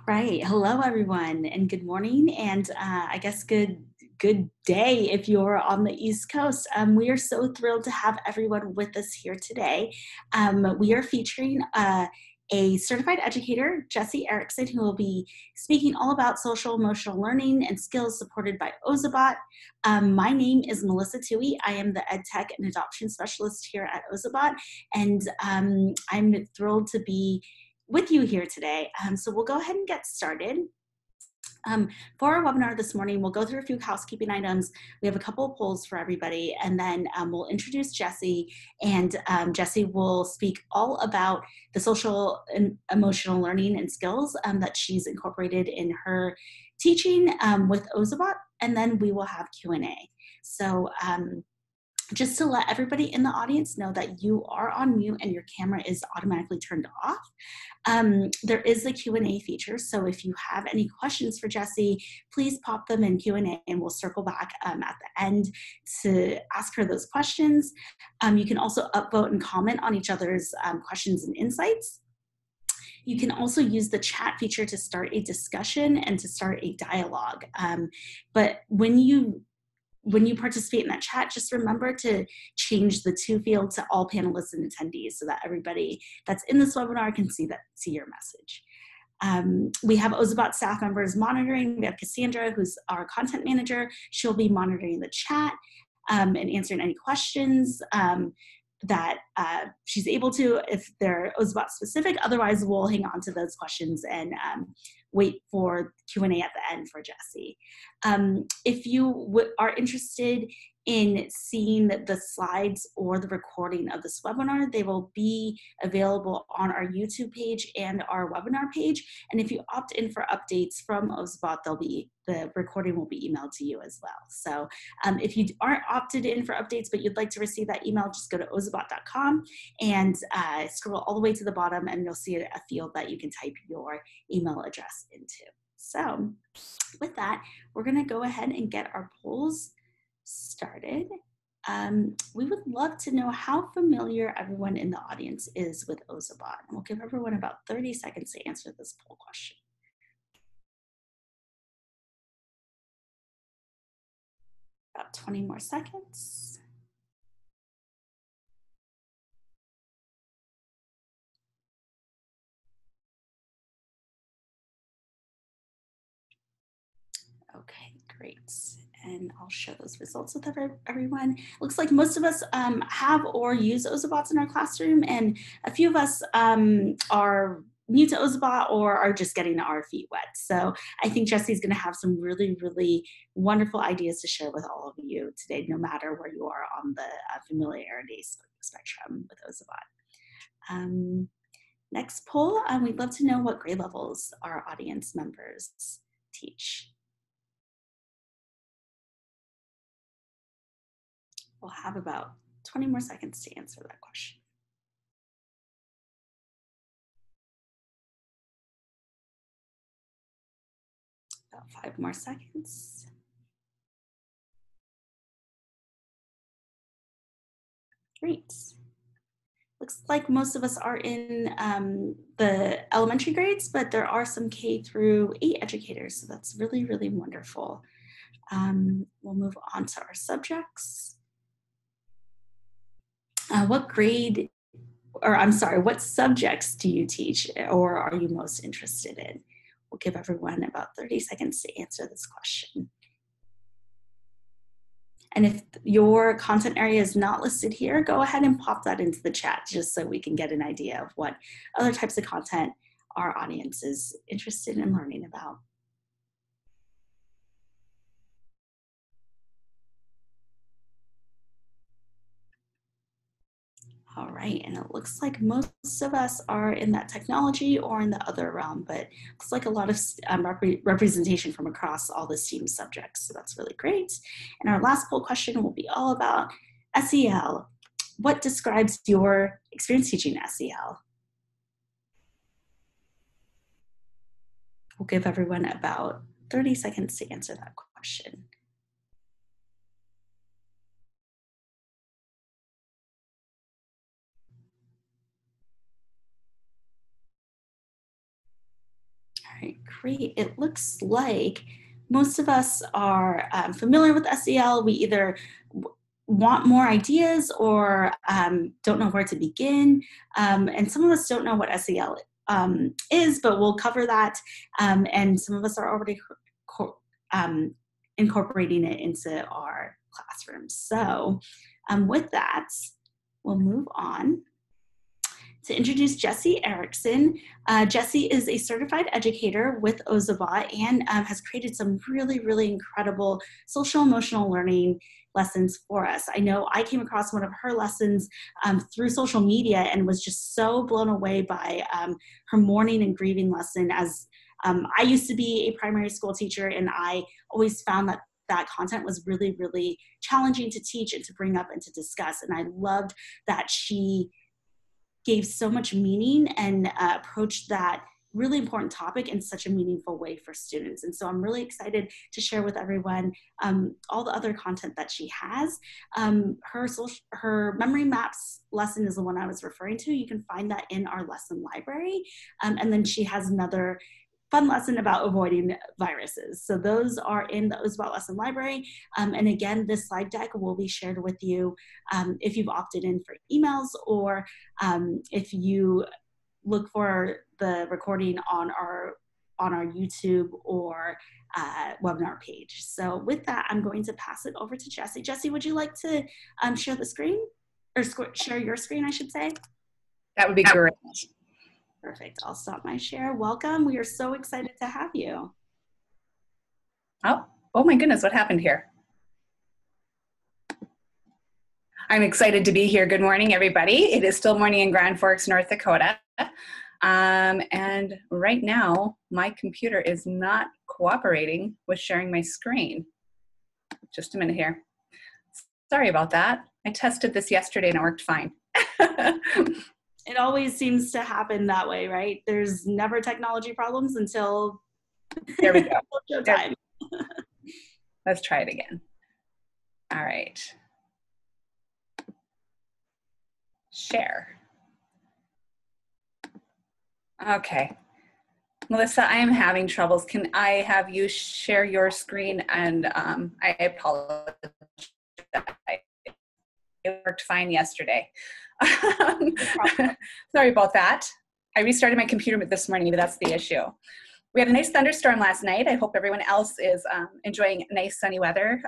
Right. Hello, everyone, and good morning, and I guess good day if you're on the East Coast. We are so thrilled to have everyone with us here today. We are featuring a certified educator, Jessie Erikson, who will be speaking all about social emotional learning and skills supported by Ozobot. My name is Melissa Tui. I am the Ed Tech and Adoption Specialist here at Ozobot, and I'm thrilled to be with you here today. So we'll go ahead and get started. For our webinar this morning, we'll go through a few housekeeping items. We have a couple of polls for everybody, and then we'll introduce Jessie, and Jessie will speak all about the social and emotional learning and skills that she's incorporated in her teaching with Ozobot, and then we will have Q&A. So just to let everybody in the audience know that you are on mute and your camera is automatically turned off. There is the Q&A feature, so if you have any questions for Jessie, please pop them in Q&A and we'll circle back at the end to ask her those questions. You can also upvote and comment on each other's questions and insights. You can also use the chat feature to start a discussion and to start a dialogue. But when you participate in that chat, just remember to change the to field to all panelists and attendees so that everybody that's in this webinar can see your message. We have Ozobot staff members monitoring. We have Cassandra, who's our content manager. She'll be monitoring the chat and answering any questions that she's able to if they're Ozobot specific. Otherwise, we'll hang on to those questions and wait for Q&A at the end for Jessie. If you are interested in seeing the slides or the recording of this webinar, they will be available on our YouTube page and our webinar page. And if you opt in for updates from Ozobot, the recording will be emailed to you as well. So if you aren't opted in for updates, but you'd like to receive that email, just go to ozobot.com and scroll all the way to the bottom and you'll see a field that you can type your email address into. So with that, we're gonna go ahead and get our polls started. We would love to know how familiar everyone in the audience is with Ozobot. And we'll give everyone about 30 seconds to answer this poll question. About 20 more seconds. Okay, great. And I'll share those results with everyone. Looks like most of us have or use Ozobots in our classroom, and a few of us are new to Ozobot or are just getting our feet wet. So I think Jessie's gonna have some really, really wonderful ideas to share with all of you today, no matter where you are on the familiarity spectrum with Ozobot. Next poll, we'd love to know what grade levels our audience members teach. We'll have about 20 more seconds to answer that question. About 5 more seconds. Great. Looks like most of us are in the elementary grades, but there are some K through 8 educators, so that's really, really wonderful. We'll move on to our subjects. What subjects do you teach or are you most interested in? We'll give everyone about 30 seconds to answer this question. And if your content area is not listed here, go ahead and pop that into the chat just so we can get an idea of what other types of content our audience is interested in learning about. All right, and it looks like most of us are in that technology or in the other realm, but it looks like a lot of representation from across all the STEAM subjects, so that's really great. And our last poll question will be all about SEL. What describes your experience teaching SEL? We'll give everyone about 30 seconds to answer that question. All right, great. It looks like most of us are familiar with SEL. We either want more ideas or don't know where to begin. And some of us don't know what SEL is, but we'll cover that. And some of us are already incorporating it into our classrooms. So with that, we'll move on to introduce Jessie Erikson. Jessie is a certified educator with Ozobot and has created some really, really incredible social emotional learning lessons for us. I know I came across one of her lessons through social media and was just so blown away by her mourning and grieving lesson. As I used to be a primary school teacher, and I always found that that content was really, really challenging to teach and to bring up and to discuss. And I loved that she gave so much meaning and approached that really important topic in such a meaningful way for students. And so I'm really excited to share with everyone all the other content that she has. Her memory maps lesson is the one I was referring to. You can find that in our lesson library. And then she has another fun lesson about avoiding viruses. So those are in the Ozobot lesson library. And again, this slide deck will be shared with you if you've opted in for emails, or if you look for the recording on our YouTube or webinar page. So with that, I'm going to pass it over to Jessie. Jessie, would you like to share the screen, or share your screen, I should say? That would be great. Perfect. I'll stop my share. Welcome. We are so excited to have you. Oh my goodness, what happened here? I'm excited to be here. Good morning, everybody. It is still morning in Grand Forks, North Dakota. And right now, my computer is not cooperating with sharing my screen. Just a minute here. Sorry about that. I tested this yesterday and it worked fine. It always seems to happen that way, right? There's never technology problems until there we go. Showtime. Let's try it again. All right. Share. Okay. Melissa, I am having troubles. Can I have you share your screen? And I apologize. It worked fine yesterday. Sorry about that. I restarted my computer this morning, but that's the issue. We had a nice thunderstorm last night. I hope everyone else is enjoying nice sunny weather.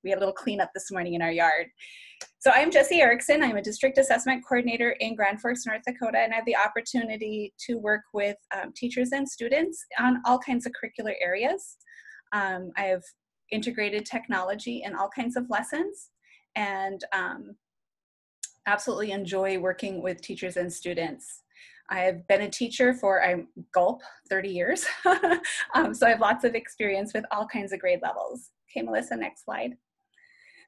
We had a little cleanup this morning in our yard. So I'm Jessie Erikson. I'm a district assessment coordinator in Grand Forks, North Dakota, and I have the opportunity to work with teachers and students on all kinds of curricular areas. I have integrated technology in all kinds of lessons, and absolutely enjoy working with teachers and students. I have been a teacher for 30 years. So I have lots of experience with all kinds of grade levels. Okay, Melissa, next slide.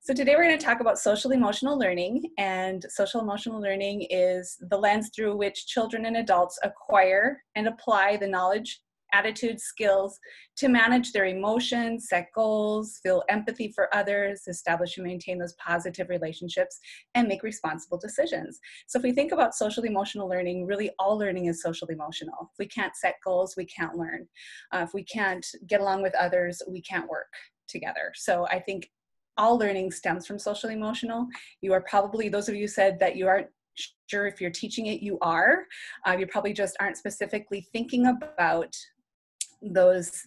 So today we're going to talk about social emotional learning, and social emotional learning is the lens through which children and adults acquire and apply the knowledge, attitudes, skills to manage their emotions, set goals, feel empathy for others, establish and maintain those positive relationships, and make responsible decisions. So if we think about social emotional learning, really all learning is social emotional. If we can't set goals, we can't learn. If we can't get along with others, we can't work together. So I think all learning stems from social emotional. You are probably, those of you said that you aren't sure if you're teaching it, you are. You probably just aren't specifically thinking about those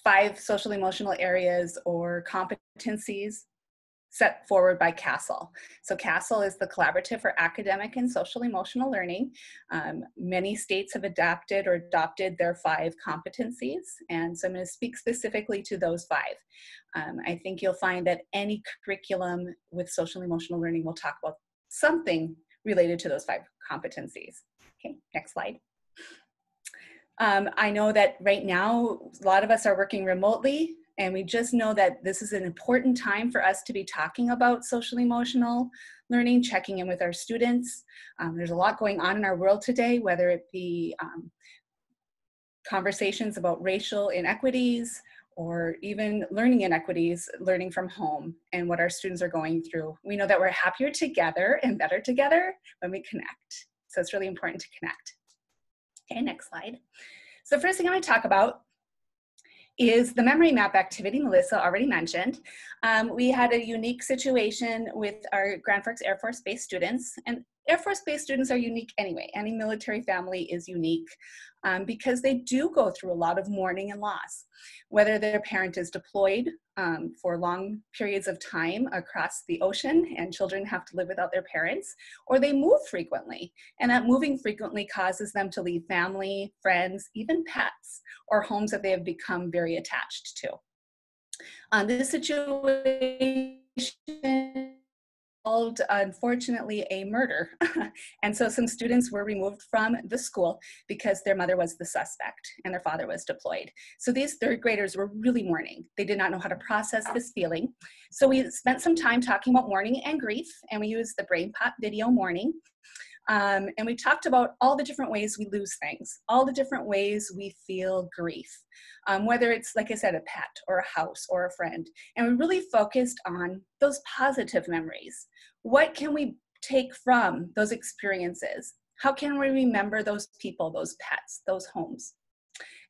5 social emotional areas or competencies set forward by CASEL. So CASEL is the Collaborative for Academic and Social Emotional Learning. Many states have adapted or adopted their 5 competencies, and so I'm going to speak specifically to those 5. I think you'll find that any curriculum with social emotional learning will talk about something related to those 5 competencies. Okay, next slide. I know that right now, a lot of us are working remotely, and we just know that this is an important time for us to be talking about social emotional learning, checking in with our students. There's a lot going on in our world today, whether it be conversations about racial inequities, or even learning inequities, learning from home, and what our students are going through. We know that we're happier together and better together when we connect. So it's really important to connect. Okay, next slide. So the first thing I'm going to talk about is the memory map activity Melissa already mentioned. We had a unique situation with our Grand Forks Air Force Base students, and Air Force Base students are unique anyway. Any military family is unique because they do go through a lot of mourning and loss, whether their parent is deployed for long periods of time across the ocean and children have to live without their parents, or they move frequently, and that moving frequently causes them to leave family, friends, even pets, or homes that they have become very attached to. This situation involved, unfortunately, a murder. And so some students were removed from the school because their mother was the suspect and their father was deployed. So these third graders were really mourning. They did not know how to process this feeling. So we spent some time talking about mourning and grief, and we used the Brain Pop video mourning. And we talked about all the different ways we lose things, all the different ways we feel grief, whether it's, like I said, a pet or a house or a friend. And we really focused on those positive memories. What can we take from those experiences? How can we remember those people, those pets, those homes?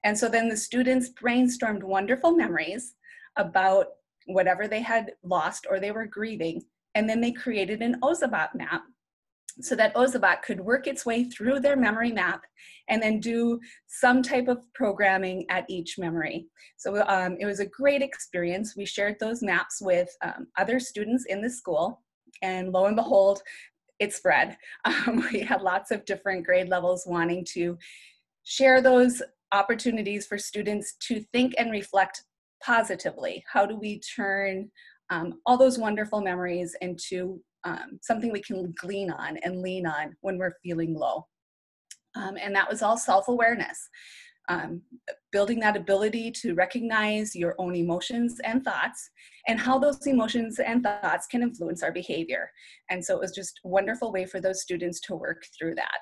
And so then the students brainstormed wonderful memories about whatever they had lost or they were grieving. And then they created an Ozobot map so that Ozobot could work its way through their memory map and then do some type of programming at each memory. So it was a great experience. We shared those maps with other students in the school, and lo and behold, it spread. We had lots of different grade levels wanting to share those opportunities for students to think and reflect positively. How do we turn all those wonderful memories into something we can glean on and lean on when we're feeling low. And that was all self-awareness, building that ability to recognize your own emotions and thoughts and how those emotions and thoughts can influence our behavior. And so it was just a wonderful way for those students to work through that.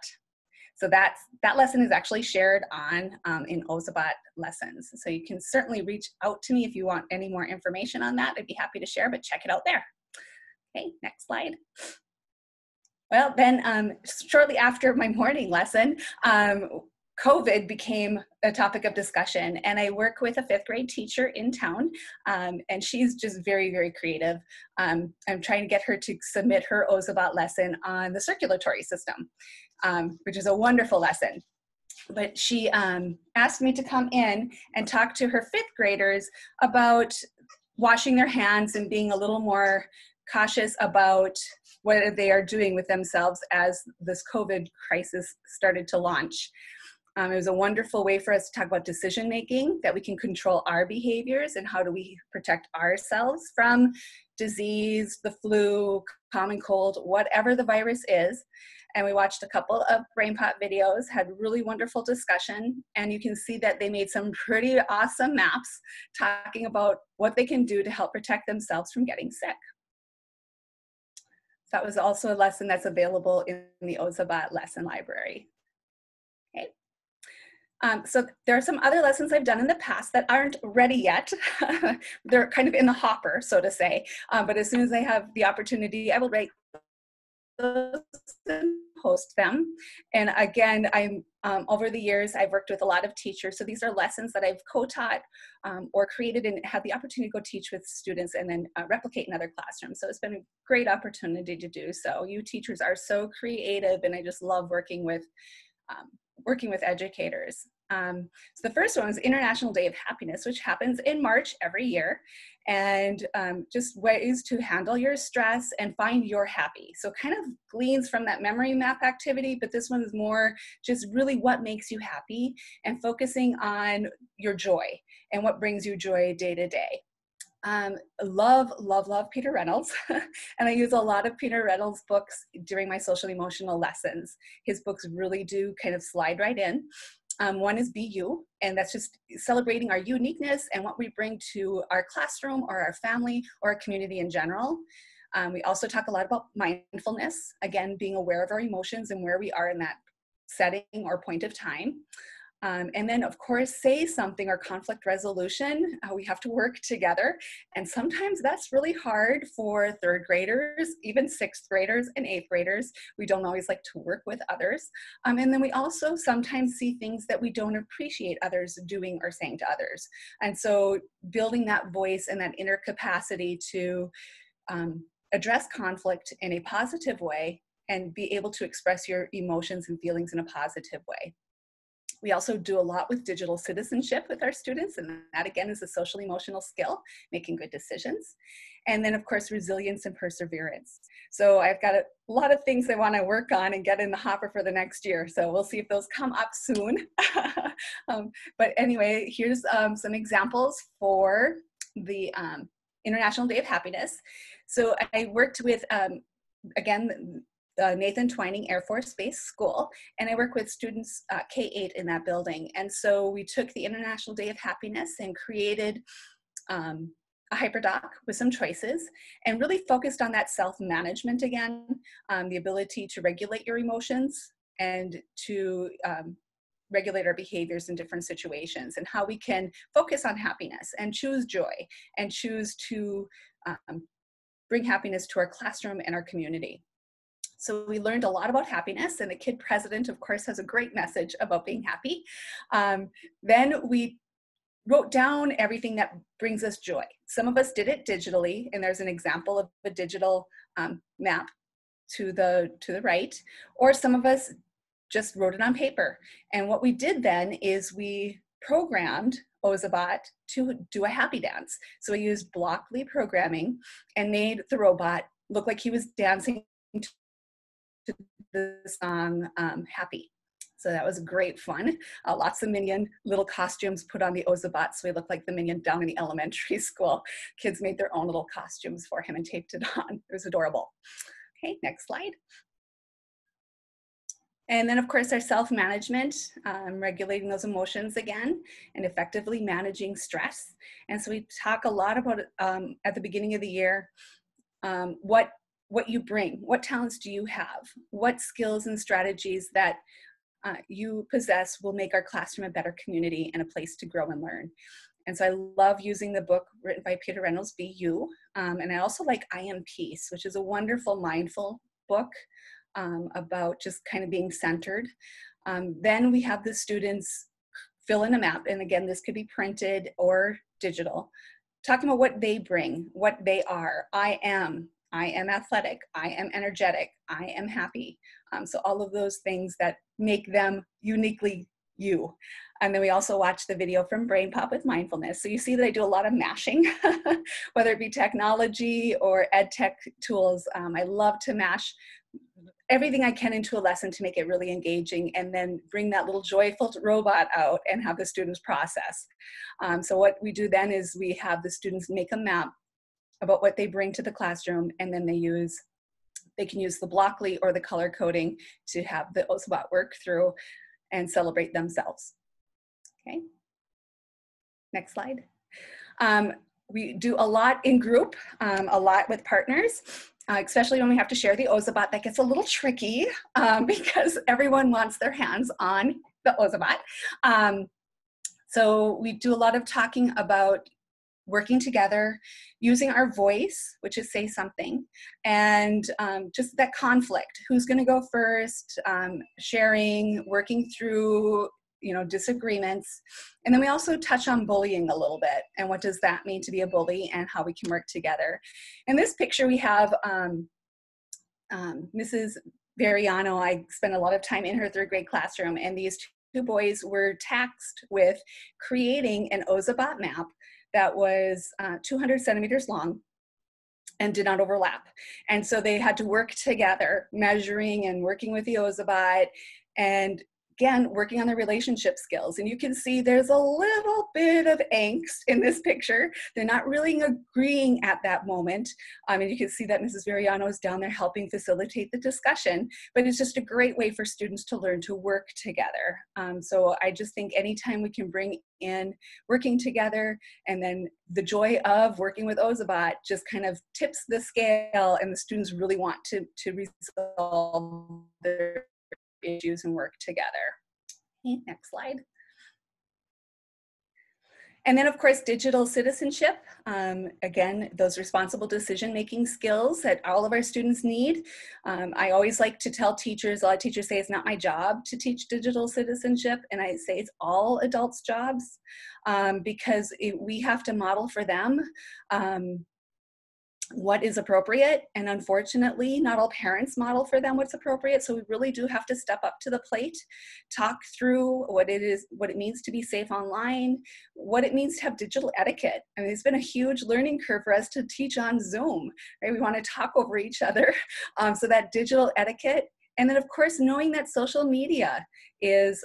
So that lesson is actually shared on in Ozobot lessons. So you can certainly reach out to me if you want any more information on that. I'd be happy to share, but check it out there. Okay, next slide. Well, then shortly after my morning lesson, COVID became a topic of discussion, and I work with a 5th grade teacher in town, and she's just very, very creative. I'm trying to get her to submit her Ozobot lesson on the circulatory system, which is a wonderful lesson. But she asked me to come in and talk to her 5th graders about washing their hands and being a little more cautious about what they are doing with themselves as this COVID crisis started to launch. It was a wonderful way for us to talk about decision making, that we can control our behaviors and how do we protect ourselves from disease, the flu, common cold, whatever the virus is. And we watched a couple of Brain Pop videos, had really wonderful discussion, and you can see that they made some pretty awesome maps talking about what they can do to help protect themselves from getting sick. That was also a lesson that's available in the Ozobot lesson library. Okay. So there are some other lessons I've done in the past that aren't ready yet. They're kind of in the hopper, so to say. But as soon as I have the opportunity, I will write those and post them. And again, over the years, I've worked with a lot of teachers. So these are lessons that I've co-taught or created and had the opportunity to go teach with students and then replicate in other classrooms. So it's been a great opportunity to do so. You teachers are so creative, and I just love working with educators. So the first one was International Day of Happiness, which happens in March every year, and just ways to handle your stress and find your happy. So kind of gleans from that memory map activity, but this one is more just really what makes you happy and focusing on your joy and what brings you joy day to day. Love Peter Reynolds. And I use a lot of Peter Reynolds books during my social emotional lessons. His books really do kind of slide right in. One is Be You, and that's just celebrating our uniqueness and what we bring to our classroom or our family or our community in general. We also talk a lot about mindfulness, again, being aware of our emotions and where we are in that setting or point of time. And then, of course, say something or conflict resolution. We have to work together. And sometimes that's really hard for third graders, even sixth graders and eighth graders. We don't always like to work with others. And then we also sometimes see things that we don't appreciate others doing or saying to others. And so building that voice and that inner capacity to address conflict in a positive way and be able to express your emotions and feelings in a positive way. We also do a lot with digital citizenship with our students, and that again is a social emotional skill, making good decisions. And then of course, resilience and perseverance. So I've got a lot of things I want to work on and get in the hopper for the next year. So we'll see if those come up soon. But anyway, here's some examples for the International Day of Happiness. So I worked with, again, Nathan Twining Air Force Base School, and I work with students K-8 in that building. And so we took the International Day of Happiness and created a hyperdoc with some choices and really focused on that self-management again, the ability to regulate your emotions and to regulate our behaviors in different situations, and how we can focus on happiness and choose joy and choose to bring happiness to our classroom and our community. So we learned a lot about happiness, and the Kid President, of course, has a great message about being happy. Then we wrote down everything that brings us joy. Some of us did it digitally, and there's an example of a digital map to the right, or some of us just wrote it on paper. And what we did then is we programmed Ozobot to do a happy dance. So we used Blockly programming and made the robot look like he was dancing to the song Happy. So that was great fun. Lots of Minion little costumes put on the Ozobot, so we looked like the Minion down in the elementary school. Kids made their own little costumes for him and taped it on. It was adorable. Okay, next slide. And then of course our self-management, regulating those emotions again, and effectively managing stress. And so we talk a lot about at the beginning of the year, what you bring, what talents do you have, what skills and strategies that you possess will make our classroom a better community and a place to grow and learn. And so I love using the book written by Peter Reynolds, Be You. And I also like I Am Peace, which is a wonderful mindful book about just kind of being centered. Then we have the students fill in a map. And again, this could be printed or digital, talking about what they bring, what they are. I am athletic, I am energetic, I am happy. So all of those things that make them uniquely you. And then we also watch the video from Brain Pop with mindfulness. So you see that I do a lot of mashing, whether it be technology or ed tech tools. I love to mash everything I can into a lesson to make it really engaging, and then bring that little joyful robot out and have the students process. So what we do then is we have the students make a map about what they bring to the classroom, and then they can use the Blockly or the color coding to have the Ozobot work through and celebrate themselves. Okay, next slide. We do a lot in group, a lot with partners, especially when we have to share the Ozobot. That gets a little tricky because everyone wants their hands on the Ozobot. So we do a lot of talking about working together, using our voice, which is say something, and just that conflict. Who's going to go first? Sharing, working through, disagreements. And then we also touch on bullying a little bit, and what does that mean to be a bully, and how we can work together. In this picture, we have Mrs. Veriano. I spent a lot of time in her third grade classroom, and these two boys were tasked with creating an Ozobot map that was 200 centimeters long and did not overlap. And so they had to work together, measuring and working with the Ozobot, and again, working on their relationship skills. And you can see there's a little bit of angst in this picture. They're not really agreeing at that moment. And you can see that Mrs. Veriano is down there helping facilitate the discussion, but it's just a great way for students to learn to work together. So I just think anytime we can bring in working together, and then the joy of working with Ozobot just kind of tips the scale, and the students really want to resolve their issues and work together. Okay, next slide. And then, of course, digital citizenship. Again, those responsible decision-making skills that all of our students need. I always like to tell teachers, a lot of teachers say it's not my job to teach digital citizenship, and I say it's all adults' jobs, because we have to model for them what is appropriate, and unfortunately not all parents model for them what's appropriate, so we really do have to step up to the plate, talk through what it means to be safe online, what it means to have digital etiquette. I mean, it's been a huge learning curve for us to teach on Zoom, right? We want to talk over each other, so that digital etiquette. And then, of course, knowing that social media is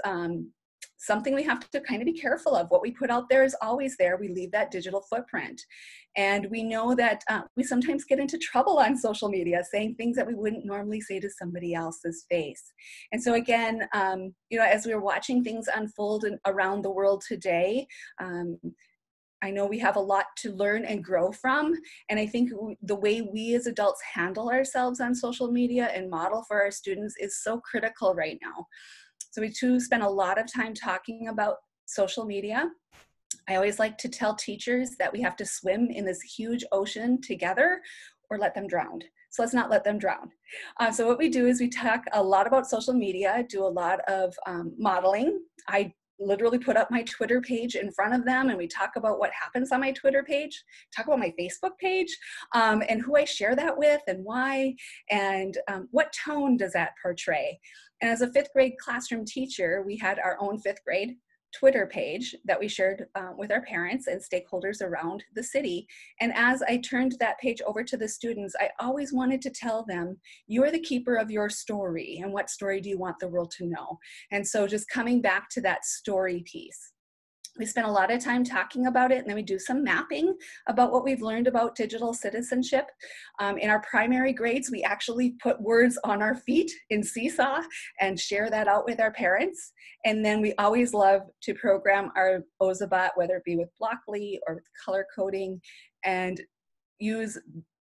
something we have to kind of be careful of. What we put out there is always there. We leave that digital footprint. And we know that we sometimes get into trouble on social media saying things that we wouldn't normally say to somebody else's face. And so again, you know, as we're watching things unfold around the world today, I know we have a lot to learn and grow from, and I think the way we as adults handle ourselves on social media and model for our students is so critical right now. So we too spend a lot of time talking about social media. I always like to tell teachers that we have to swim in this huge ocean together or let them drown. So let's not let them drown. So what we do is we talk a lot about social media, do a lot of modeling. I literally put up my Twitter page in front of them and we talk about what happens on my Twitter page, talk about my Facebook page, and who I share that with and why, and what tone does that portray. And as a 5th grade classroom teacher, we had our own 5th grade Twitter page that we shared with our parents and stakeholders around the city. And as I turned that page over to the students, I always wanted to tell them, you're the keeper of your story, and what story do you want the world to know? And so just coming back to that story piece. We spend a lot of time talking about it, and then we do some mapping about what we've learned about digital citizenship. In our primary grades, we actually put words on our feet in Seesaw and share that out with our parents. And then we always love to program our Ozobot, whether it be with Blockly or with color coding, and use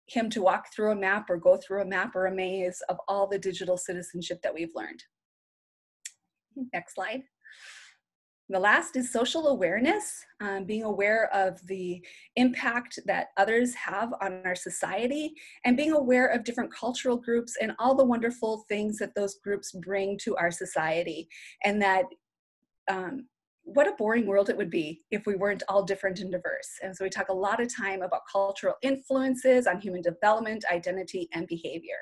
him to walk through a map or go through a map or a maze of all the digital citizenship that we've learned. Next slide. The last is social awareness, being aware of the impact that others have on our society, and being aware of different cultural groups and all the wonderful things that those groups bring to our society. And that what a boring world it would be if we weren't all different and diverse. And so we talk a lot of time about cultural influences on human development, identity, and behavior.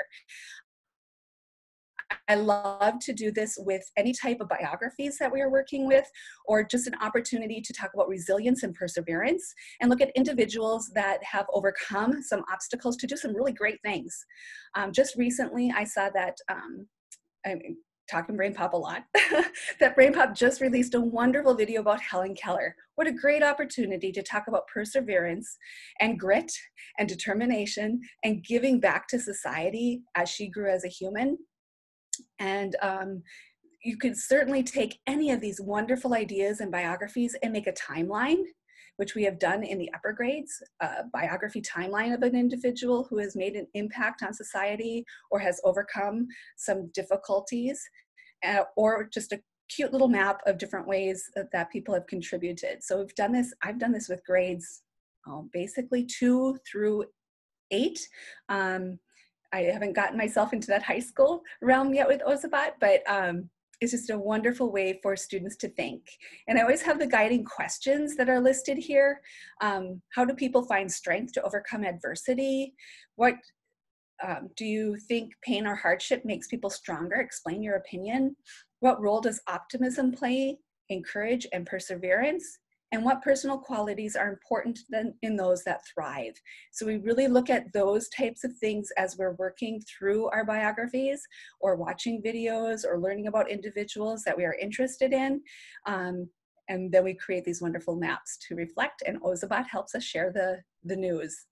I love to do this with any type of biographies that we are working with, or just an opportunity to talk about resilience and perseverance and look at individuals that have overcome some obstacles to do some really great things. Just recently, I saw that, I'm talking Brain Pop a lot, that Brain Pop just released a wonderful video about Helen Keller. What a great opportunity to talk about perseverance and grit and determination and giving back to society as she grew as a human. And you could certainly take any of these wonderful ideas and biographies and make a timeline, which we have done in the upper grades, a biography timeline of an individual who has made an impact on society or has overcome some difficulties, or just a cute little map of different ways that people have contributed. So we've done this, I've done this with grades basically 2 through 8. I haven't gotten myself into that high school realm yet with Ozobot, but it's just a wonderful way for students to think. And I always have the guiding questions that are listed here. How do people find strength to overcome adversity? What do you think pain or hardship makes people stronger? Explain your opinion. What role does optimism play in courage and perseverance? And what personal qualities are important in those that thrive? So we really look at those types of things as we're working through our biographies or watching videos or learning about individuals that we are interested in. And then we create these wonderful maps to reflect, and Ozobot helps us share the news.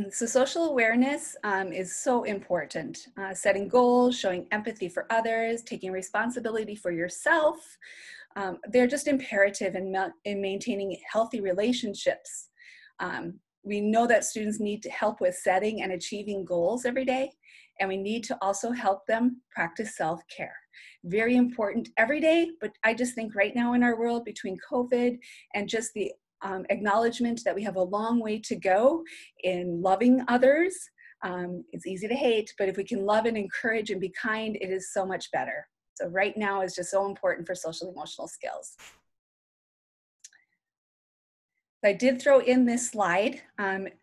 So social awareness is so important. Setting goals, showing empathy for others, taking responsibility for yourself. They're just imperative in maintaining healthy relationships. we know that students need to help with setting and achieving goals every day, and we need to also help them practice self-care. Very important every day, but I just think right now in our world, between COVID and just the acknowledgement that we have a long way to go in loving others. It's easy to hate, but if we can love and encourage and be kind, it is so much better. So right now is just so important for social emotional skills. I did throw in this slide.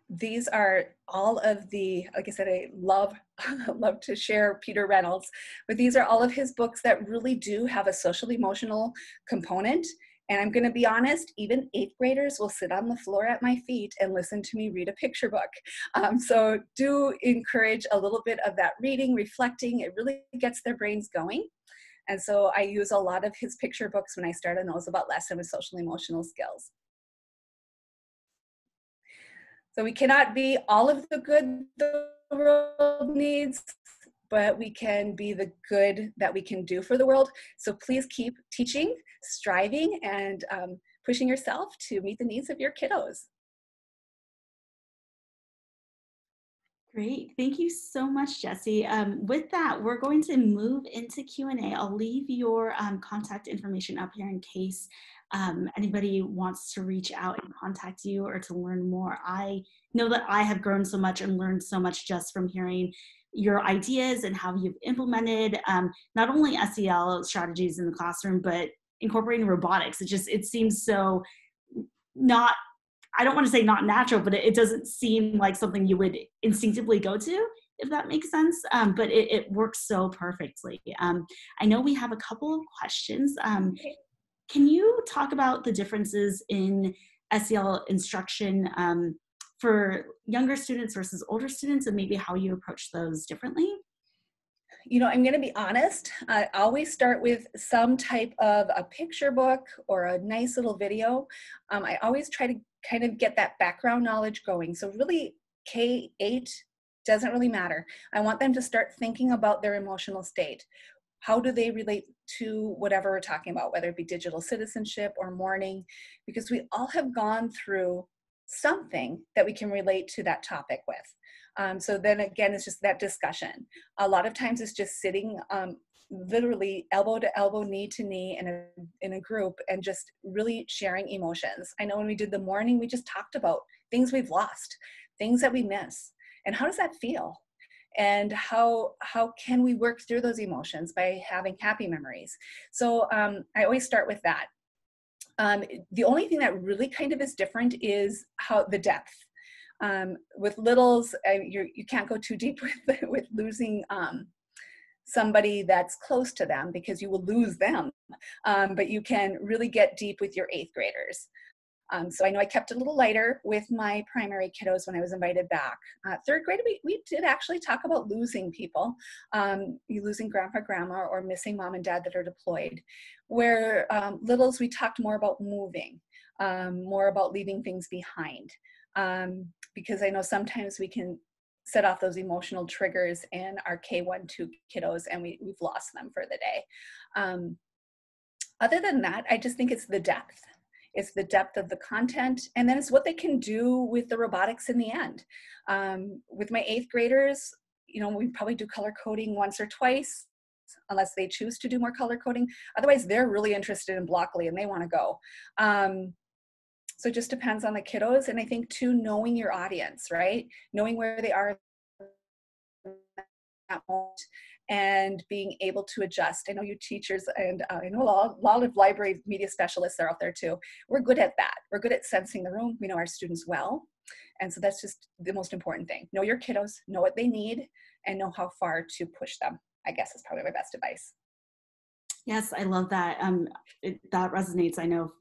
These are all of the, like I said, I love to share Peter Reynolds, but these are all of his books that really do have a social emotional component. And I'm going to be honest, even 8th graders will sit on the floor at my feet and listen to me read a picture book. So do encourage a little bit of that reading, reflecting. It really gets their brains going. And so I use a lot of his picture books when I start an Ozobot lesson with social emotional skills. So we cannot be all of the good the world needs, but we can be the good that we can do for the world. So please keep teaching, striving, and pushing yourself to meet the needs of your kiddos. Great. Thank you so much, Jessie. With that, we're going to move into Q&A. I'll leave your contact information up here in case anybody wants to reach out and contact you or to learn more. I know that I have grown so much and learned so much just from hearing your ideas and how you've implemented not only SEL strategies in the classroom, but incorporating robotics. It seems so not, I don't want to say not natural, but it doesn't seem like something you would instinctively go to, if that makes sense. But it works so perfectly. I know we have a couple of questions. Can you talk about the differences in SEL instruction for younger students versus older students, and maybe how you approach those differently? You know, I'm going to be honest. I always start with some type of a picture book or a nice little video. I always try to kind of get that background knowledge going. So really, K-8 doesn't really matter. I want them to start thinking about their emotional state. How do they relate to whatever we're talking about, whether it be digital citizenship or mourning, because we all have gone through something that we can relate to that topic with. So then again, it's just that discussion. A lot of times it's just sitting literally elbow to elbow, knee to knee in a group and just really sharing emotions. I know when we did the mourning, we just talked about things we've lost, things that we miss, and how does that feel? And how can we work through those emotions by having happy memories? So I always start with that. The only thing that really kind of is different is how the depth. With littles, you can't go too deep with losing somebody that's close to them because you will lose them. But you can really get deep with your 8th graders. So I know I kept it a little lighter with my primary kiddos when I was invited back. 3rd grade, we did actually talk about losing people, you losing grandpa, grandma, or missing mom and dad that are deployed. Where littles, we talked more about moving, more about leaving things behind. Because I know sometimes we can set off those emotional triggers in our K1, 2 kiddos, and we've lost them for the day. Other than that, I just think it's the depth. It's the depth of the content, and then it's what they can do with the robotics in the end. With my 8th graders, you know, we probably do color coding once or twice, unless they choose to do more color coding. Otherwise, they're really interested in Blockly and they want to go. So it just depends on the kiddos, and I think too, knowing your audience, right? Knowing where they are at that moment, and being able to adjust. I know you teachers, and I know a lot of library media specialists are out there too. We're good at that. We're good at sensing the room. We know our students well. And so that's just the most important thing. Know your kiddos, know what they need, and know how far to push them, I guess is probably my best advice. Yes, I love that. That resonates, I know,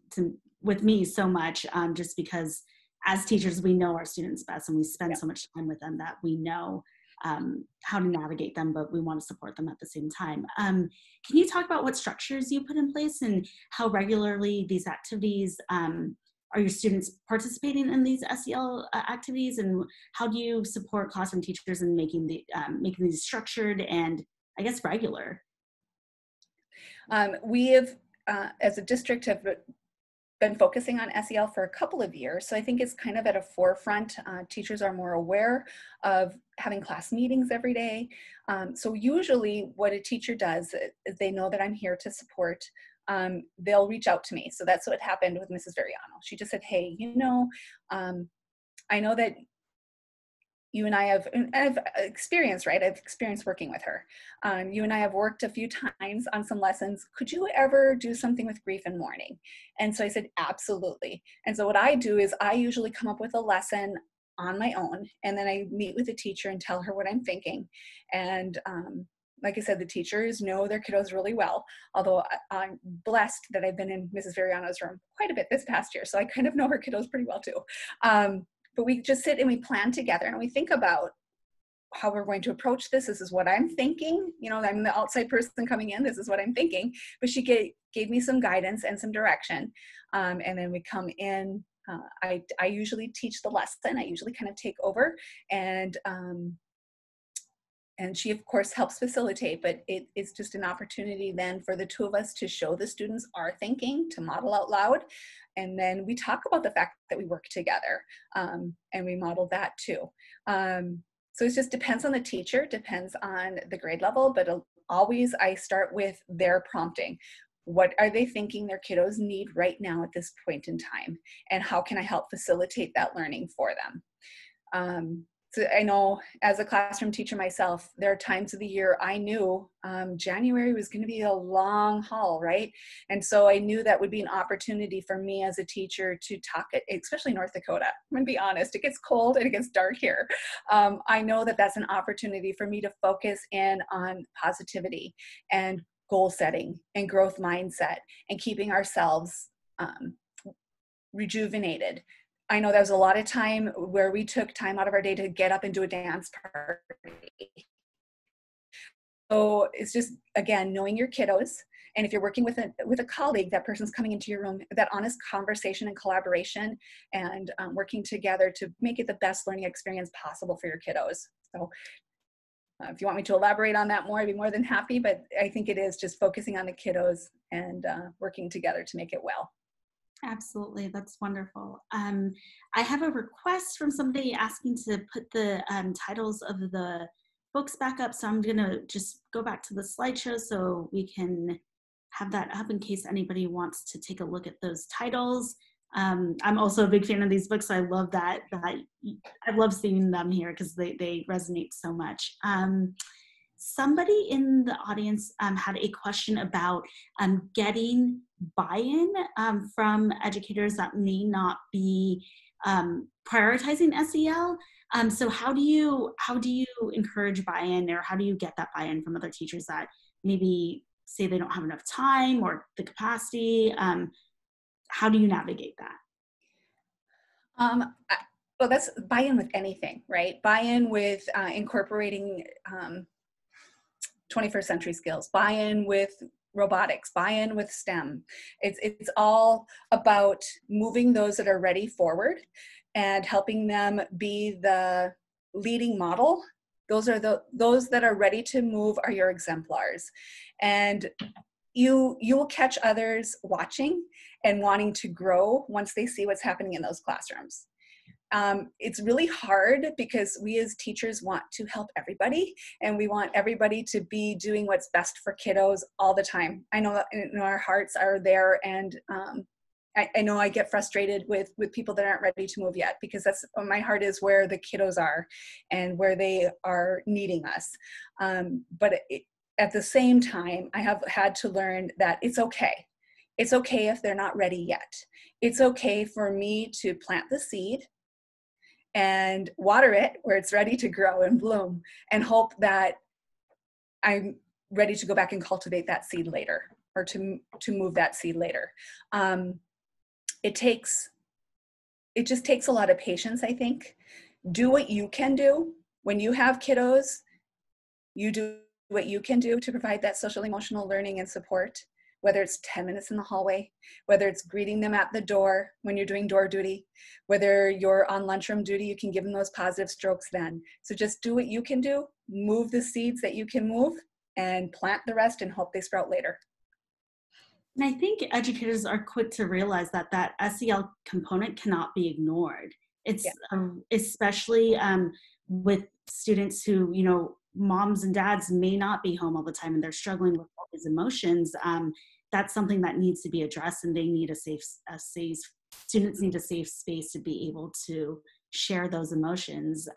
with me so much, just because as teachers, we know our students best and we spend so much time with them that we know how to navigate them, but we want to support them at the same time. Can you talk about what structures you put in place and how regularly these activities, are your students participating in these SEL activities, and how do you support classroom teachers in making these structured and, I guess, regular? We have, as a district, have been focusing on SEL for a couple of years, so I think it's kind of at a forefront. Teachers are more aware of having class meetings every day. So usually what a teacher does is they know that I'm here to support. They'll reach out to me. So that's what happened with Mrs. Veriano. She just said, hey, I know that you and I have experience, right? I've experienced working with her. You and I have worked a few times on some lessons. Could you ever do something with grief and mourning? And so I said, absolutely. And so what I do is I usually come up with a lesson on my own, and then I meet with the teacher and tell her what I'm thinking. And like I said, the teachers know their kiddos really well, although I'm blessed that I've been in Mrs. Veriano's room quite a bit this past year, so I kind of know her kiddos pretty well too. But we just sit and we plan together and we think about how we're going to approach this. This is what I'm thinking. I'm the outside person coming in. This is what I'm thinking. But she gave me some guidance and some direction. And then we come in. I usually teach the lesson. I usually kind of take over. And she, of course, helps facilitate. But it's just an opportunity then for the two of us to show the students our thinking, to model out loud. And then we talk about the fact that we work together, and we model that too. So it just depends on the teacher, depends on the grade level, but always I start with their prompting. What are they thinking their kiddos need right now at this point in time? And how can I help facilitate that learning for them? So I know as a classroom teacher myself, there are times of the year I knew January was going to be a long haul, right? And so I knew that would be an opportunity for me as a teacher to talk, especially North Dakota. I'm going to be honest, it gets cold and it gets dark here. I know that that's an opportunity for me to focus in on positivity and goal setting and growth mindset and keeping ourselves rejuvenated. I know there was a lot of time where we took time out of our day to get up and do a dance party. So it's just, again, knowing your kiddos. And if you're working with a colleague, that person's coming into your room, that honest conversation and collaboration and working together to make it the best learning experience possible for your kiddos. So if you want me to elaborate on that more, I'd be more than happy. But I think it is just focusing on the kiddos and working together to make it well. Absolutely, that's wonderful. I have a request from somebody asking to put the titles of the books back up, so I'm gonna just go back to the slideshow so we can have that up in case anybody wants to take a look at those titles. I'm also a big fan of these books, so I love that I love seeing them here because they resonate so much. Somebody in the audience had a question about getting buy-in from educators that may not be prioritizing SEL. So how do you encourage buy-in, or how do you get that buy-in from other teachers that maybe say they don't have enough time or the capacity? How do you navigate that? Well, that's buy-in with anything, right? Buy-in with incorporating 21st century skills, buy-in with robotics, buy-in with STEM. It's all about moving those that are ready forward and helping them be the leading model. Those that are ready to move are your exemplars. And you will catch others watching and wanting to grow once they see what's happening in those classrooms. It's really hard because we as teachers want to help everybody, and we want everybody to be doing what's best for kiddos all the time. I know that our hearts are there, and I know I get frustrated with people that aren't ready to move yet, because my heart is where the kiddos are and where they are needing us. But at the same time, I have had to learn that it's okay. It's okay if they're not ready yet. It's okay for me to plant the seed and water it where it's ready to grow and bloom, and hope that I'm ready to go back and cultivate that seed later, or to move that seed later. It just takes a lot of patience, I think. Do what you can do. When you have kiddos, you do what you can do to provide that social emotional learning and support, whether it's 10 minutes in the hallway, whether it's greeting them at the door when you're doing door duty, whether you're on lunchroom duty, you can give them those positive strokes then. So just do what you can do, move the seeds that you can move, and plant the rest and hope they sprout later. And I think educators are quick to realize that that SEL component cannot be ignored. Yeah. It's especially with students who, you know, moms and dads may not be home all the time and they're struggling with all these emotions. That's something that needs to be addressed, and they need students need a safe space to be able to share those emotions.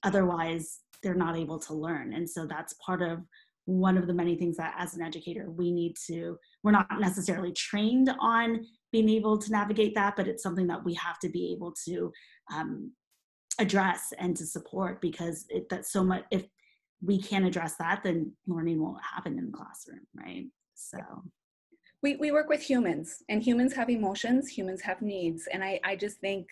Otherwise, they're not able to learn. And so that's part of one of the many things that as an educator we're not necessarily trained on being able to navigate that, but it's something that we have to be able to um, address and to support, because that's so much. If we can't address that, then learning won't happen in the classroom, right? So We work with humans, and humans have emotions, humans have needs. And I just think,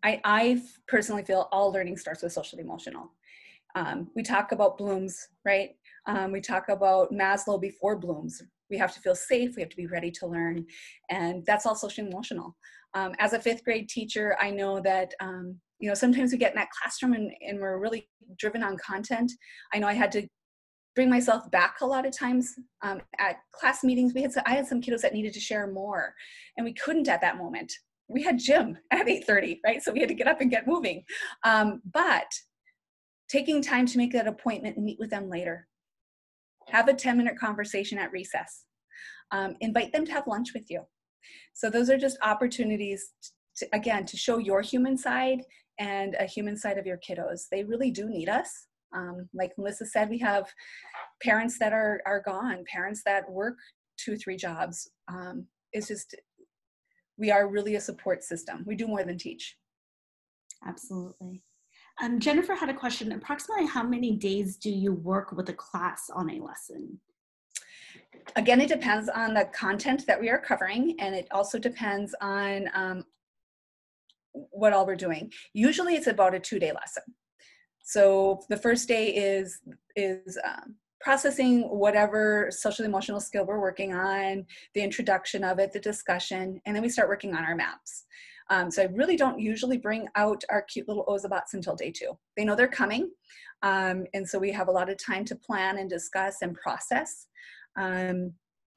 I personally feel all learning starts with social emotional. We talk about Bloom's, right? We talk about Maslow before Bloom's. We have to feel safe, we have to be ready to learn, and that's all social emotional. As a fifth grade teacher, I know that you know, sometimes we get in that classroom and we're really driven on content. I know I had to bring myself back a lot of times at class meetings. I had some kiddos that needed to share more, and we couldn't at that moment. We had gym at 8:30, right? So we had to get up and get moving. But taking time to make that appointment and meet with them later. Have a 10-minute conversation at recess. Invite them to have lunch with you. So those are just opportunities to, again, to show your human side and a human side of your kiddos. They really do need us. Like Melissa said, we have parents that are gone, parents that work 2-3 jobs. It's just, we are really a support system. We do more than teach. absolutely. Jennifer had a question. Approximately how many days do you work with a class on a lesson? Again, it depends on the content that we are covering, and it also depends on what all we're doing. Usually it's about a 2-day lesson. So the first day is processing whatever social emotional skill we're working on, the introduction of it, the discussion, and then we start working on our maps. So I really don't usually bring out our cute little Ozobots until day 2. They know they're coming, and so we have a lot of time to plan and discuss and process.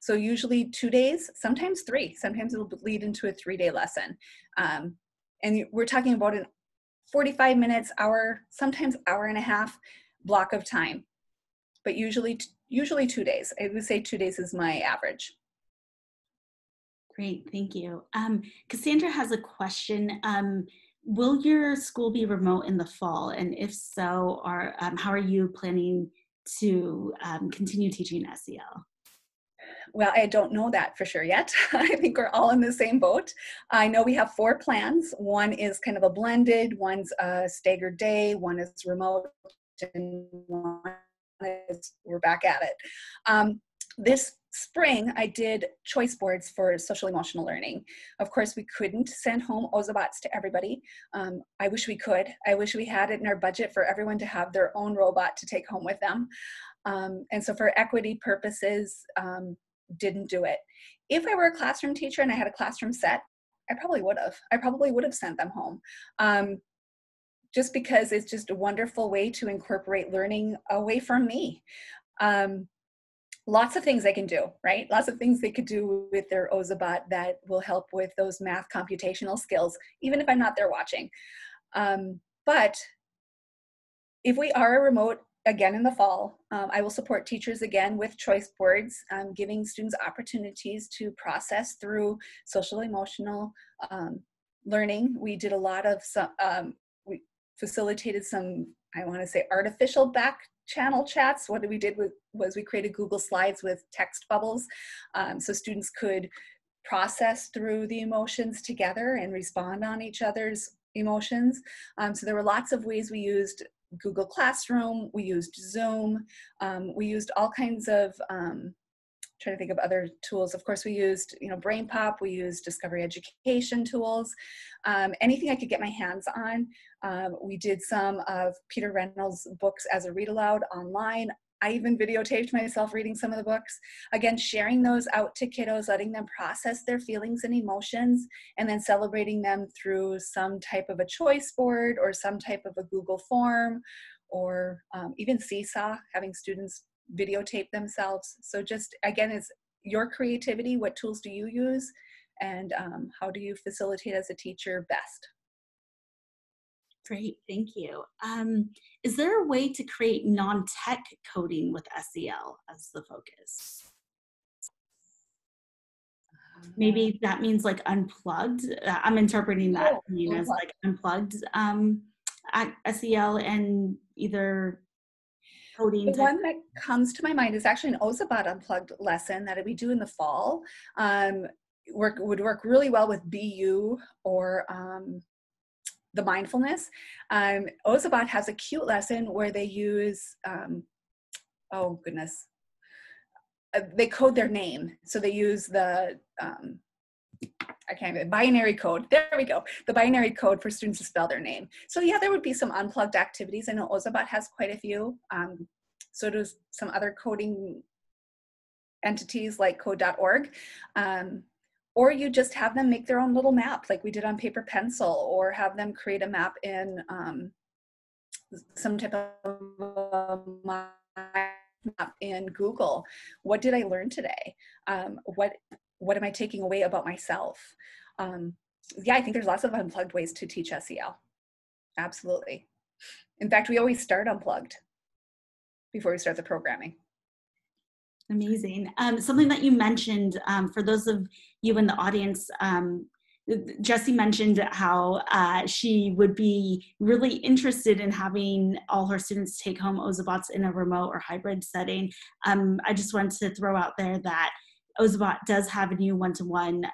So usually 2 days, sometimes 3. Sometimes it'll lead into a 3-day lesson. And we're talking about an 45 minutes, hour, sometimes hour and a half block of time. But usually 2 days. I would say 2 days is my average. Great, thank you. Cassandra has a question. Will your school be remote in the fall? And if so, how are you planning to continue teaching SEL? Well, I don't know that for sure yet. I think we're all in the same boat. I know we have 4 plans. One is kind of a blended, one's a staggered day, one is remote, and one is we're back at it. This spring, I did choice boards for social emotional learning. Of course, we couldn't send home Ozobots to everybody. I wish we could. I wish we had it in our budget for everyone to have their own robot to take home with them. And so for equity purposes, didn't do it. If I were a classroom teacher and I had a classroom set, I probably would have sent them home. Just because it's just a wonderful way to incorporate learning away from me. Lots of things they can do, right? Lots of things they could do with their Ozobot that will help with those math computational skills, even if I'm not there watching. But if we are a remote, again in the fall, I will support teachers again with choice boards, giving students opportunities to process through social emotional learning. We did a lot of we facilitated some, I want to say, artificial back channel chats. What we did was we created Google Slides with text bubbles, so students could process through the emotions together and respond on each other's emotions. So there were lots of ways we used Google Classroom, we used Zoom, we used all kinds of, trying to think of other tools. Of course, we used, Brain Pop, we used Discovery Education tools, anything I could get my hands on. We did some of Peter Reynolds' books as a read aloud online. I even videotaped myself reading some of the books. Again, sharing those out to kiddos, letting them process their feelings and emotions, and then celebrating them through some type of a choice board or some type of a Google form, or even Seesaw, having students videotape themselves. So just, again, it's your creativity. What tools do you use? And how do you facilitate as a teacher best? Great, thank you. Is there a way to create non-tech coding with SEL as the focus? Maybe that means like unplugged. I'm interpreting that Oh, mean as unplugged. like unplugged at SEL and either coding The type. one that comes to my mind is actually an Ozobot unplugged lesson that we do in the fall. Would work really well with BU or the mindfulness. Ozobot has a cute lesson where they use, oh goodness, they code their name. So they use the, I can't even, binary code. There we go. The binary code for students to spell their name. So yeah, there would be some unplugged activities. I know Ozobot has quite a few. So does some other coding entities like code.org. Or you just have them make their own little map like we did on paper pencil, or have them create a map in some type of map in Google. What did I learn today? What am I taking away about myself? Yeah, I think there's lots of unplugged ways to teach SEL. Absolutely. In fact, we always start unplugged before we start the programming. Amazing. Something that you mentioned, for those of you in the audience, Jessie mentioned how she would be really interested in having all her students take home Ozobots in a remote or hybrid setting. I just wanted to throw out there that Ozobot does have a new one-to-one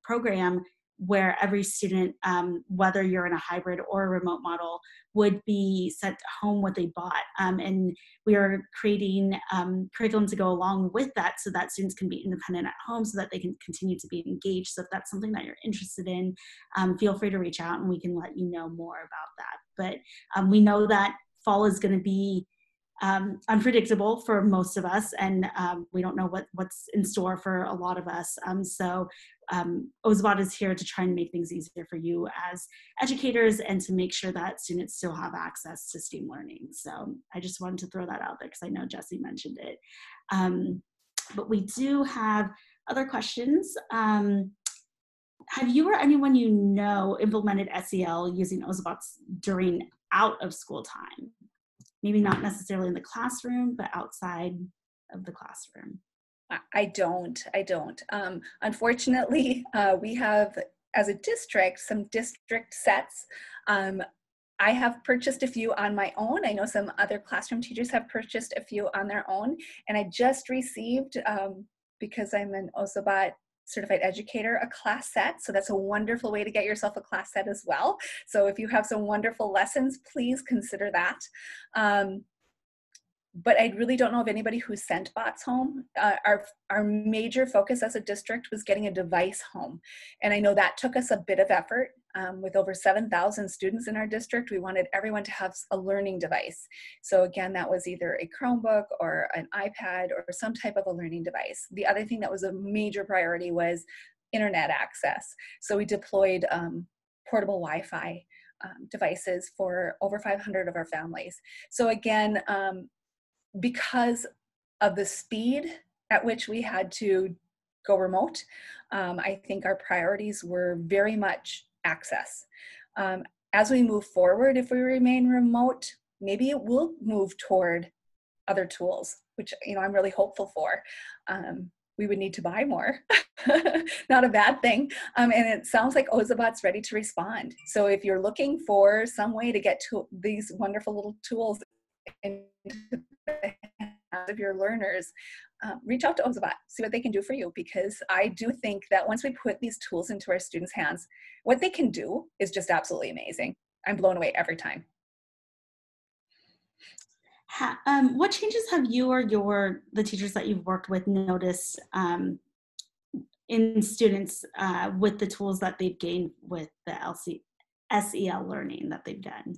program where every student, whether you're in a hybrid or a remote model, would be sent home what they bought. And we are creating curriculum to go along with that so that students can be independent at home so that they can continue to be engaged. So if that's something that you're interested in, feel free to reach out and we can let you know more about that. But we know that fall is going to be unpredictable for most of us, and we don't know what's in store for a lot of us. So Ozobot is here to try and make things easier for you as educators and to make sure that students still have access to STEAM learning. So I just wanted to throw that out there because I know Jessie mentioned it. But we do have other questions. Have you or anyone you know implemented SEL using Ozobots during out of school time? Maybe not necessarily in the classroom, but outside of the classroom. I don't. Unfortunately, we have, as a district, some district sets. I have purchased a few on my own. I know some other classroom teachers have purchased a few on their own. And I just received, because I'm an Ozobot certified educator, a class set. So that's a wonderful way to get yourself a class set as well. So if you have some wonderful lessons, please consider that. But I really don't know of anybody who sent bots home. Our major focus as a district was getting a device home. And I know that took us a bit of effort. With over 7,000 students in our district, we wanted everyone to have a learning device. So again, that was either a Chromebook or an iPad or some type of a learning device. The other thing that was a major priority was internet access. So we deployed portable Wi-Fi devices for over 500 of our families. So again, because of the speed at which we had to go remote, I think our priorities were very much access. As we move forward, if we remain remote, maybe it will move toward other tools, which I'm really hopeful for. We would need to buy more, not a bad thing. And it sounds like Ozobot's ready to respond. So if you're looking for some way to get to these wonderful little tools into the hands of your learners, reach out to Ozobot, see what they can do for you, because I do think that once we put these tools into our students' hands, what they can do is just absolutely amazing. I'm blown away every time. What changes have you or the teachers that you've worked with noticed in students with the tools that they've gained with the SEL learning that they've done?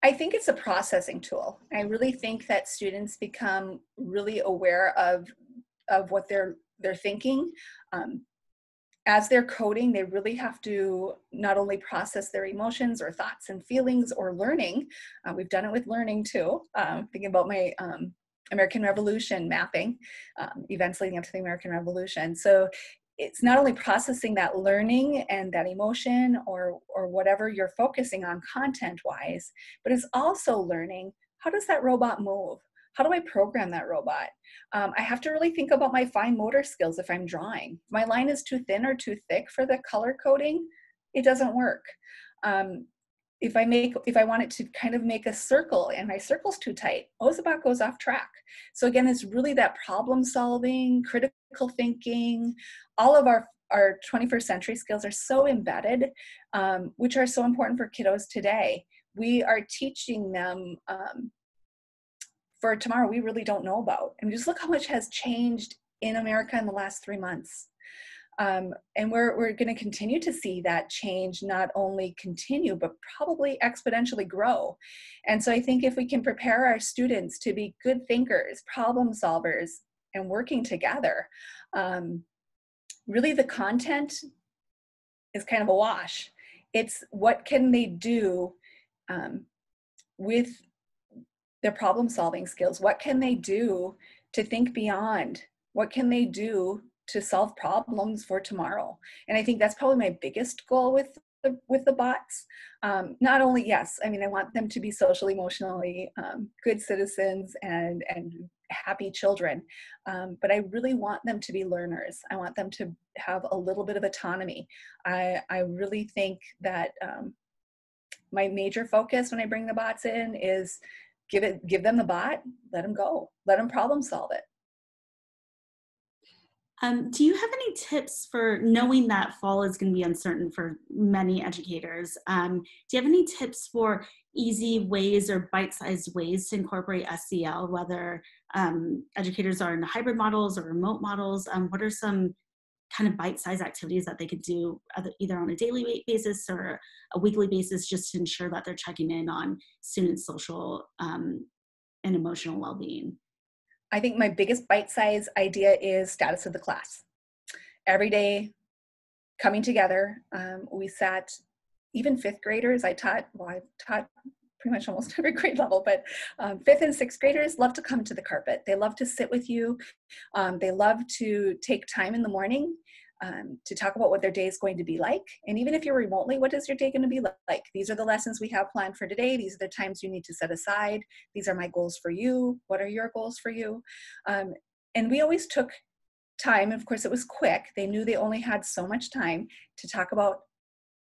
I think it's a processing tool. I really think that students become really aware of what they're thinking. As they're coding, they really have to not only process their emotions or thoughts and feelings or learning. We've done it with learning too. Thinking about my American Revolution mapping, events leading up to the American Revolution. So it's not only processing that learning and that emotion or whatever you're focusing on content-wise, but it's also learning, how does that robot move? How do I program that robot? I have to really think about my fine motor skills if I'm drawing. If my line is too thin or too thick for the color coding, it doesn't work. If I want it to kind of make a circle and my circle's too tight, Ozobot goes off track. So again, it's really that problem solving, critical thinking, all of our 21st century skills are so embedded, which are so important for kiddos today. We are teaching them for tomorrow we really don't know about. And just look how much has changed in America in the last 3 months. And we're going to continue to see that change not only continue, but probably exponentially grow. And so I think if we can prepare our students to be good thinkers, problem solvers, and working together, really the content is kind of a wash. It's what can they do with their problem solving skills? What can they do to think beyond? What can they do to solve problems for tomorrow? And I think that's probably my biggest goal with the bots. Not only, yes, I mean, I want them to be socially, emotionally good citizens and happy children, but I really want them to be learners. I want them to have a little bit of autonomy. I really think that my major focus when I bring the bots in is give them the bot, let them go, let them problem solve it. Do you have any tips for knowing that fall is going to be uncertain for many educators? Do you have any tips for easy ways or bite-sized ways to incorporate SEL, whether educators are in hybrid models or remote models? What are some kind of bite-sized activities that they could do either on a daily basis or a weekly basis just to ensure that they're checking in on students' social and emotional well-being? I think my biggest bite-size idea is status of the class. Every day coming together, we sat, even fifth graders, I've taught pretty much almost every grade level, but fifth and sixth graders love to come to the carpet. They love to sit with you. They love to take time in the morning to talk about what their day is going to be like. And even if you're remotely, what is your day going to be like? These are the lessons we have planned for today. These are the times you need to set aside. These are my goals for you. What are your goals for you? And we always took time. Of course, it was quick. They knew they only had so much time to talk about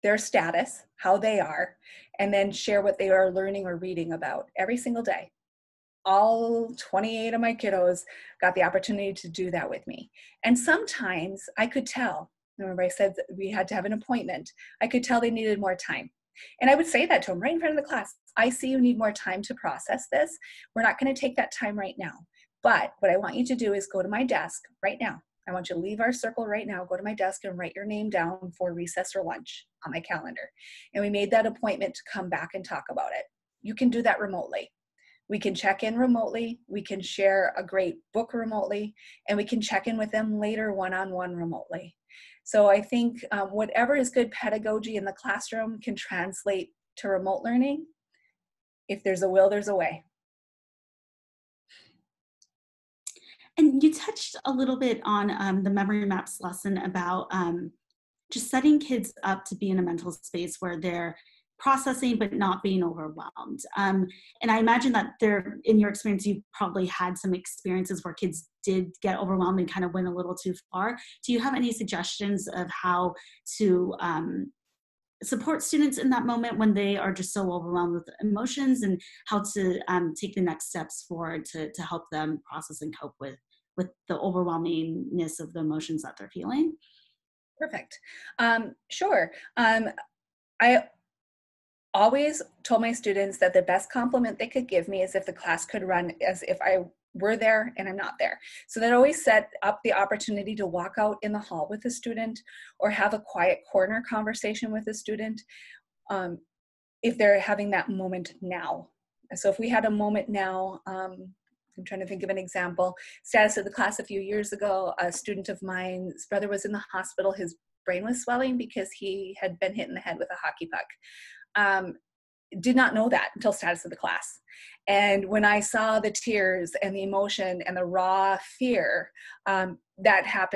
their status, how they are, and then share what they are learning or reading about every single day. All 28 of my kiddos got the opportunity to do that with me. And sometimes I could tell, remember I said that we had to have an appointment, I could tell they needed more time. And I would say that to them right in front of the class. I see you need more time to process this. We're not going to take that time right now. But what I want you to do is go to my desk right now. I want you to leave our circle right now, go to my desk and write your name down for recess or lunch on my calendar. And we made that appointment to come back and talk about it. You can do that remotely. We can check in remotely, we can share a great book remotely, and we can check in with them later one-on-one remotely. So I think whatever is good pedagogy in the classroom can translate to remote learning. If there's a will, there's a way. And you touched a little bit on the memory maps lesson about just setting kids up to be in a mental space where they're processing but not being overwhelmed. And I imagine that in your experience, you probably had some experiences where kids did get overwhelmed and kind of went a little too far. Do you have any suggestions of how to support students in that moment when they are just so overwhelmed with emotions, and how to take the next steps forward to help them process and cope with the overwhelmingness of the emotions that they're feeling? Perfect. Sure. I always told my students that the best compliment they could give me is if the class could run as if I were there and I'm not there. So that always set up the opportunity to walk out in the hall with a student or have a quiet corner conversation with a student if they're having that moment now. So if we had a moment now, I'm trying to think of an example. Status of the class a few years ago, a student of mine's brother was in the hospital. His brain was swelling because he had been hit in the head with a hockey puck. did not know that until status of the class. And when I saw the tears and the emotion and the raw fear, that had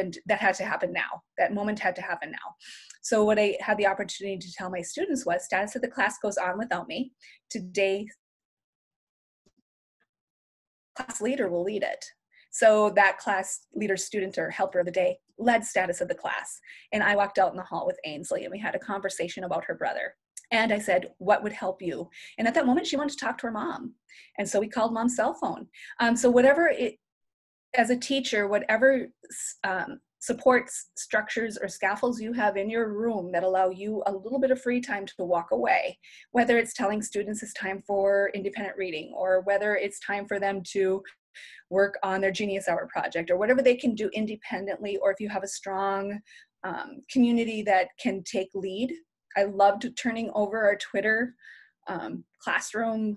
to happen now. That moment had to happen now. So what I had the opportunity to tell my students was, status of the class goes on without me. Today, class leader will lead it. So that class leader, student, or helper of the day led status of the class. And I walked out in the hall with Ainsley, and we had a conversation about her brother. And I said, what would help you? And at that moment, she wanted to talk to her mom. And so we called mom's cell phone. So as a teacher, whatever support structures or scaffolds you have in your room that allow you a little bit of free time to walk away, whether it's telling students it's time for independent reading, or whether it's time for them to work on their Genius Hour project, or whatever they can do independently, or if you have a strong community that can take lead. I loved turning over our Twitter classroom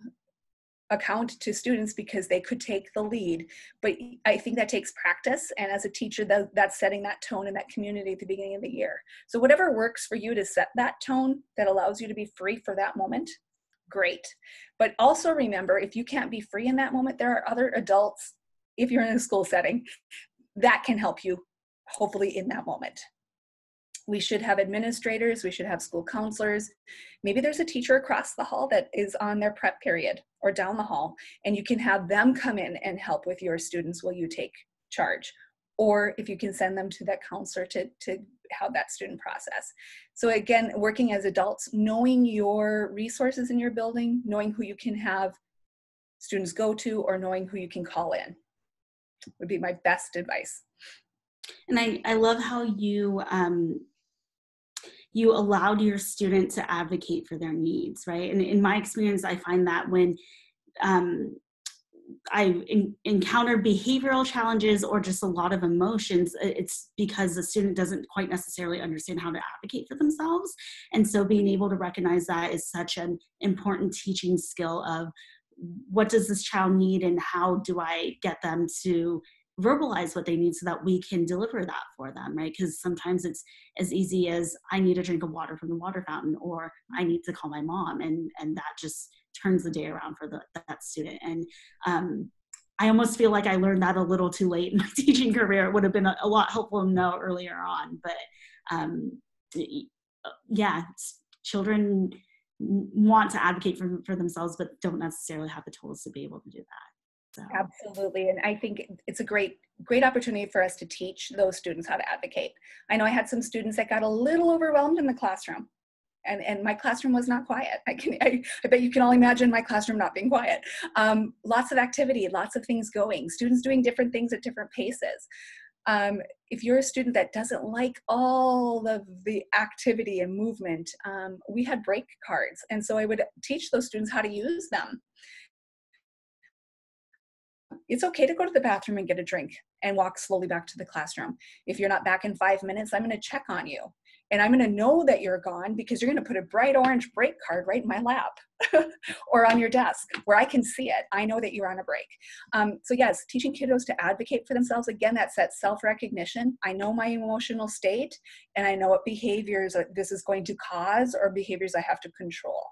account to students because they could take the lead. But I think that takes practice. And as a teacher, that's setting that tone in that community at the beginning of the year. So whatever works for you to set that tone that allows you to be free for that moment, great. But also remember, if you can't be free in that moment, there are other adults, if you're in a school setting, that can help you, hopefully, in that moment. We should have administrators, we should have school counselors. Maybe there's a teacher across the hall that is on their prep period or down the hall, and you can have them come in and help with your students while you take charge. Or if you can send them to that counselor to have that student process. So again, working as adults, knowing your resources in your building, knowing who you can have students go to, or knowing who you can call in would be my best advice. And I love how you allowed your student to advocate for their needs, right? And in my experience, I find that when I've encountered behavioral challenges or just a lot of emotions, it's because the student doesn't quite necessarily understand how to advocate for themselves. And so being able to recognize that is such an important teaching skill of what does this child need and how do I get them to verbalize what they need so that we can deliver that for them, right? Because sometimes it's as easy as I need a drink of water from the water fountain, or I need to call my mom, and that just turns the day around for that student. And I almost feel like I learned that a little too late in my teaching career. It would have been a lot helpful to know earlier on, but yeah, children want to advocate for themselves, but don't necessarily have the tools to be able to do that. So. Absolutely. And I think it's a great opportunity for us to teach those students how to advocate. I know I had some students that got a little overwhelmed in the classroom, and my classroom was not quiet. I bet you can all imagine my classroom not being quiet. Lots of activity, lots of things going, students doing different things at different paces. If you're a student that doesn't like all of the activity and movement, we had break cards. And so I would teach those students how to use them. It's okay to go to the bathroom and get a drink and walk slowly back to the classroom. If you're not back in 5 minutes, I'm going to check on you. And I'm going to know that you're gone because you're going to put a bright orange break card right in my lap or on your desk where I can see it. I know that you're on a break. So yes, teaching kiddos to advocate for themselves. Again, that's that self-recognition. I know my emotional state, and I know what behaviors this is going to cause or behaviors I have to control.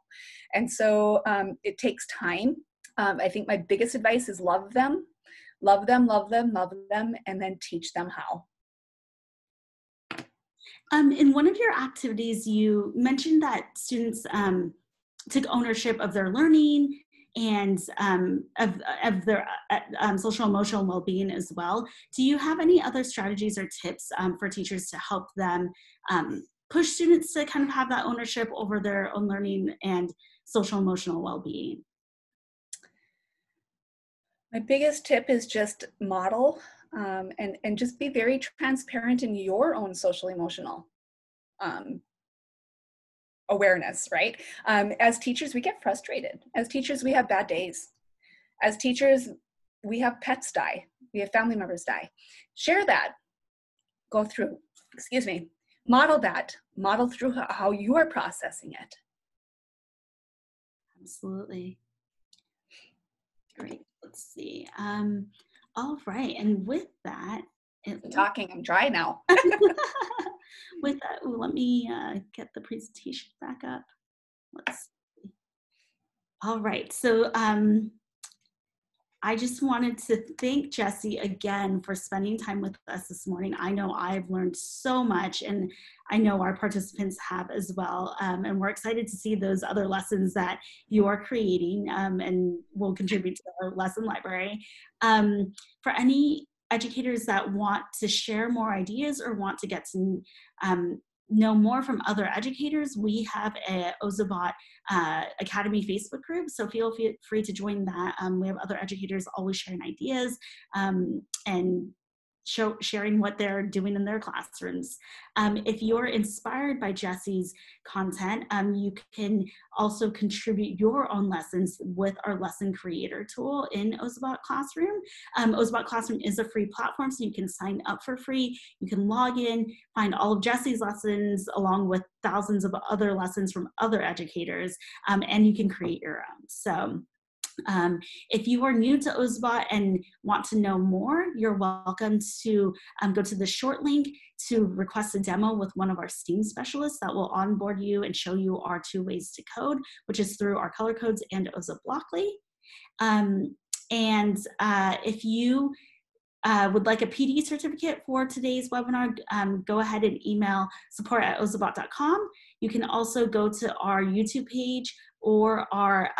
And so it takes time. I think my biggest advice is love them, love them, love them, love them, and then teach them how. In one of your activities, you mentioned that students took ownership of their learning and of their social emotional well-being as well. Do you have any other strategies or tips for teachers to help them push students to kind of have that ownership over their own learning and social emotional well-being? My biggest tip is just model and just be very transparent in your own social emotional awareness, right? As teachers, we get frustrated. As teachers, we have bad days. As teachers, we have pets die. We have family members die. Share that. Go through, model that. Model through how you are processing it. Absolutely. Great. Let's see. All right. And with that, I'm dry now. With that, let me get the presentation back up. Let's see. All right. So I just wanted to thank Jessie again for spending time with us this morning. I know I've learned so much, and I know our participants have as well. And we're excited to see those other lessons that you are creating and will contribute to our lesson library. For any educators that want to share more ideas or want to get to know more from other educators, we have a Ozobot Academy Facebook group, so feel free to join that. We have other educators always sharing ideas and sharing what they're doing in their classrooms. If you're inspired by Jessie's content, you can also contribute your own lessons with our lesson creator tool in Ozobot Classroom. Ozobot Classroom is a free platform, so you can sign up for free. You can log in, find all of Jessie's lessons along with thousands of other lessons from other educators, and you can create your own. So if you are new to Ozobot and want to know more, you're welcome to go to the short link to request a demo with one of our STEAM specialists that will onboard you and show you our 2 ways to code, which is through our color codes and Ozoblockly. If you would like a PD certificate for today's webinar, go ahead and email support@ozobot.com. You can also go to our YouTube page or our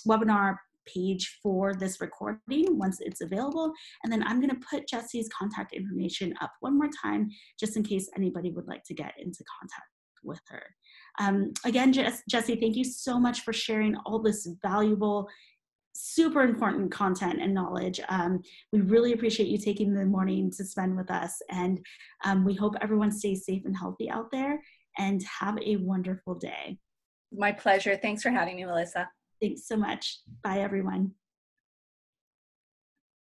webinar page for this recording once it's available. And then I'm going to put Jessie's contact information up one more time, just in case anybody would like to get into contact with her. Again, Jessie, thank you so much for sharing all this valuable, super important content and knowledge. We really appreciate you taking the morning to spend with us, and we hope everyone stays safe and healthy out there, and have a wonderful day. My pleasure. Thanks for having me, Melissa. Thanks so much. Bye, everyone.